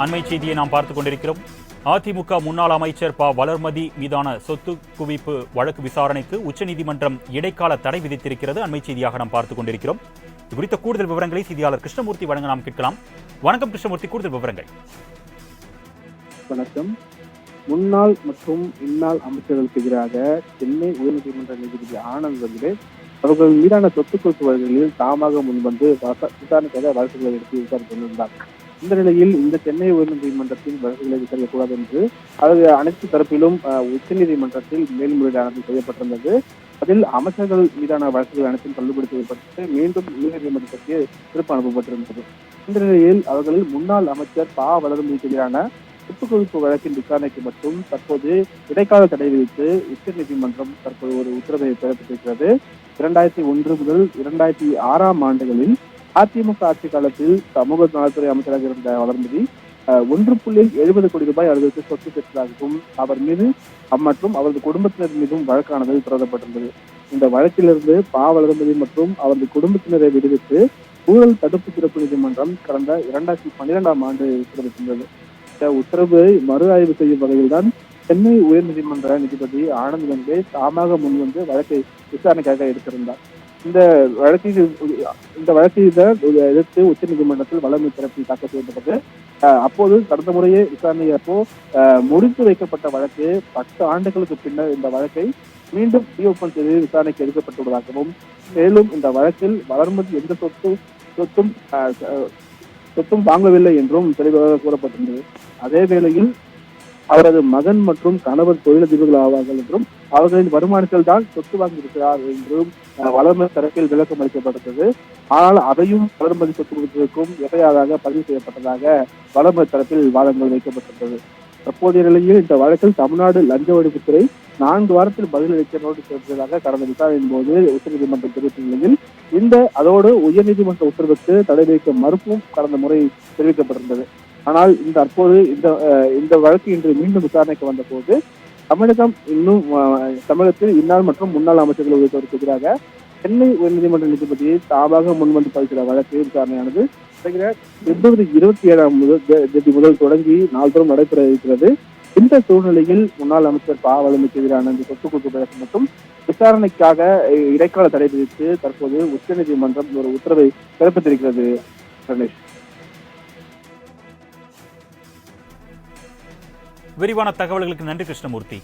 அண்மை செய்தியை நாம் பார்த்துக் கொண்டிருக்கிறோம். அதிமுக முன்னாள் அமைச்சர் ப வளர்மதி மீதான சொத்து குவிப்பு வழக்கு விசாரணைக்கு உச்சநீதிமன்றம் இடைக்கால தடை விதித்திருக்கிறது. அண்மை செய்தியாக நாம் பார்த்துக் கொண்டிருக்கிறோம். இது குறித்த கூடுதல் விவரங்களை செய்தியாளர் கிருஷ்ணமூர்த்தி வழங்க நாம் கேட்கலாம். வணக்கம் கிருஷ்ணமூர்த்தி, கூடுதல் விவரங்கள். வணக்கம். முன்னாள் மற்றும் இந்நாள் அமைச்சர்களுக்கு எதிராக சென்னை உயர்நீதிமன்ற நீதிபதி ஆனந்த் வெங்கடேஷ் அவர்கள் மீதான சொத்து குவிப்பு வழக்குகளில் தாமாக முன்வந்து விசாரணைக்காக வழக்குகளை எடுத்து விசாரித்து கொண்டிருந்தார். இந்த நிலையில் இந்த சென்னை உயர்நீதிமன்றத்தின் வழக்குகளை விசாரிக்கக்கூடாது என்று அனைத்து தரப்பிலும் உச்சநீதிமன்றத்தில் மேல்முறையீடு செய்யப்பட்டிருந்தது. அதில் அமைச்சர்கள் மீதான வழக்குகள் அனைத்தும் தள்ளுபடி செய்யப்பட்டு மீண்டும் உயர்நீதிமன்றத்திற்கு திருப்ப அனுப்பப்பட்டிருந்தது. இந்த நிலையில் அவர்களில் முன்னாள் அமைச்சர் ப வளர்மதிக்கு எதிரான சொத்து குவிப்பு வழக்கின் விசாரணைக்கு மட்டும் தற்போது இடைக்கால தடை விதித்து உச்சநீதிமன்றம் தற்போது ஒரு உத்தரவை பிறப்பித்திருக்கிறது. 2001 முதல் 2006 ஆண்டுகளில் அதிமுக ஆட்சி காலத்தில் சமூக நலத்துறை அமைச்சராக இருந்த வளர்மதி 1.70 கோடி ரூபாய் அளவிற்கு சொத்து பெற்றதாகவும் அவர் மீது மற்றும் அவரது குடும்பத்தினர் மீதும் வழக்கானது தொடரப்பட்டிருந்தது. இந்த வழக்கிலிருந்து ப வளர்மதி மற்றும் அவரது குடும்பத்தினரை விடுவித்து ஊழல் தடுப்பு சிறப்பு நீதிமன்றம் கடந்த 2012 ஆண்டு உத்தரவிட்டிருந்தது. இந்த உத்தரவை மறு ஆய்வு செய்யும் வகையில் தான் சென்னை உயர்நீதிமன்ற நீதிபதி ஆனந்த் வெங்கடேஷ் தாமாக முன்வந்து வழக்கை விசாரணைக்காக எடுத்திருந்தார். இந்த வழக்கை எதிர்த்து உச்சநீதிமன்றத்தில் வழக்கு தரப்பில் தாக்கல் செய்யப்பட்டது. அப்போது கடந்த முறையே விசாரணையப்போ முடித்து வைக்கப்பட்ட வழக்கு 10 ஆண்டுகளுக்கு பின்னர் இந்த வழக்கை மீண்டும் ரீஓபன் செய்து விசாரணைக்கு எடுக்கப்பட்டுள்ளதாகவும், மேலும் இந்த வழக்கில் வளர்மதி எந்த சொத்தும் வாங்கவில்லை என்றும் தெளிவாக கூறப்பட்டிருந்தது. அதே வேளையில் அவரது மகன் மற்றும் கணவர் தொழிலதிபர்கள் ஆவார்கள் என்றும் அவர்களின் வருமானத்தில் தான் சொத்து வாங்கியிருக்கிறார் என்றும் வளர்மதி தரப்பில் விளக்கம் அளிக்கப்பட்டது. ஆனால் அதையும் வளர்மதி சொத்து கொடுப்பதற்கும் எஃப்ஐஆராக பதிவு செய்யப்பட்டதாக வளர்மதி தரப்பில் வாதங்கள் வைக்கப்பட்டிருந்தது. தற்போதைய நிலையில் இந்த வழக்கில் தமிழ்நாடு லஞ்ச ஒழிப்புத்துறை 4 வாரத்தில் பதிலளிக்க நோட்டீஸ் அளித்ததாக கடந்த விசாரணையின் போது உச்சநீதிமன்றம் தெரிவித்த நிலையில் அதோடு உயர்நீதிமன்ற உத்தரவுக்கு தடை வைக்க மறுப்பும் கடந்த முறை தெரிவிக்கப்பட்டிருந்தது. ஆனால் தற்போது இந்த வழக்கு இன்று மீண்டும் விசாரணைக்கு வந்த போது தமிழகத்தில் இந்நாள் மற்றும் முன்னாள் அமைச்சர்கள் உள்ளிட்டோருக்கு எதிராக சென்னை உயர்நீதிமன்ற நீதிபதியை தாமாக முன்வந்து பதிக்கிற வழக்கு விசாரணையானது பிப்ரவரி 27 முதல் தொடங்கி நாள்தோறும் நடைபெற இருக்கிறது. இந்த சூழ்நிலையில் முன்னாள் அமைச்சர் ப வளர்மதிக்கு எதிரான இந்த சொத்து குவிப்பு வழக்கு மற்றும் விசாரணைக்காக இடைக்கால தடை விதித்து தற்போது உச்சநீதிமன்றம் ஒரு உத்தரவை பிறப்பித்திருக்கிறது. கணேஷ், விரிவான தகவல்களுக்கு நன்றி கிருஷ்ணமூர்த்தி.